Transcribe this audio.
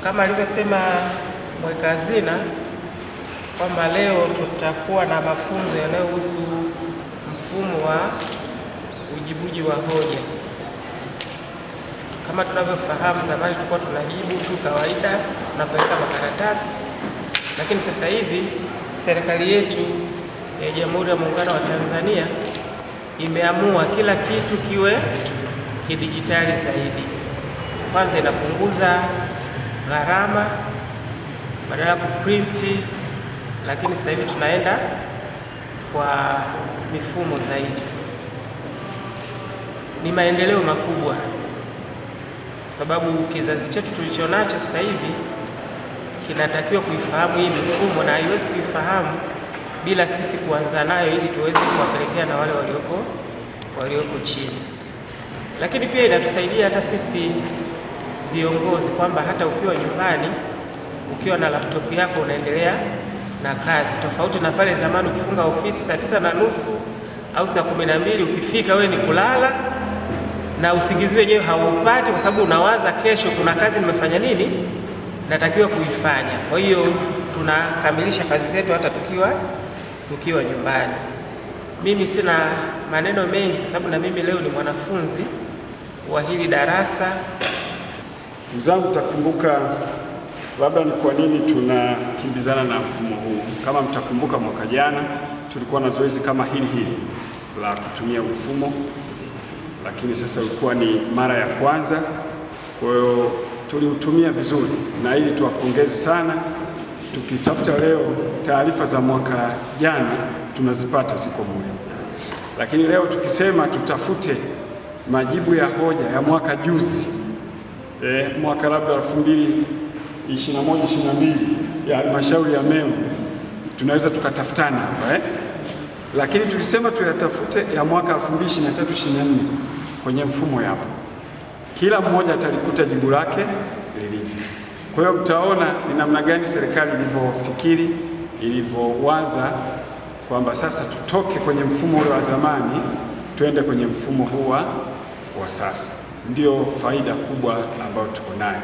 Kama alivyosema mweka hazina kwamba leo tutakuwa na mafunzo yanayohusu mfumo wa ujibuji wa hoja. Kama tunavyofahamu, zamani tulikuwa tunajibu tu kawaida, tunapeleka makaratasi, lakini sasa hivi serikali yetu ya Jamhuri ya Muungano wa Tanzania imeamua kila kitu kiwe kidijitali zaidi. Kwanza inapunguza gharama badala ya kuprinti, lakini sasa hivi tunaenda kwa mifumo zaidi. Ni maendeleo makubwa, sababu kizazi chetu tulichonacho sasa hivi kinatakiwa kuifahamu hii mifumo, na haiwezi kuifahamu bila sisi kuanza nayo ili tuweze kuwapelekea na wale walioko chini. Lakini pia inatusaidia hata sisi viongozi kwamba hata ukiwa nyumbani, ukiwa na laptop yako unaendelea na kazi, tofauti na pale zamani ukifunga ofisi saa 9:30 au saa 12, ukifika wewe ni kulala na usingizi wenyewe haupati, kwa sababu unawaza kesho kuna kazi nimefanya nini, natakiwa kuifanya. Kwa hiyo tunakamilisha kazi zetu hata tukiwa nyumbani. Mimi sina maneno mengi kwa sababu na mimi leo ni mwanafunzi wa hili darasa. Mzangu, takumbuka labda ni kwa nini tunakimbizana na mfumo huu. Kama mtakumbuka, mwaka jana tulikuwa na zoezi kama hili la kutumia mfumo, lakini sasa ulikuwa ni mara ya kwanza. Kwa hiyo tuliutumia vizuri, na ili tuwapongeze sana. Tukitafuta leo taarifa za mwaka jana tunazipata, ziko bure, lakini leo tukisema tutafute majibu ya hoja ya mwaka juzi, mwaka labda 2021-22 ya halmashauri ya Meru, tunaweza tukatafutana hapa lakini tukisema tuyatafute ya mwaka 2023-24 kwenye mfumo yapo, kila mmoja atalikuta jibu lake lilivyo. Kwa hiyo mtaona ni namna gani serikali ilivyofikiri, ilivyowaza kwamba sasa tutoke kwenye mfumo ule wa zamani tuende kwenye mfumo huu wa sasa. Ndio faida kubwa ambayo tuko nayo.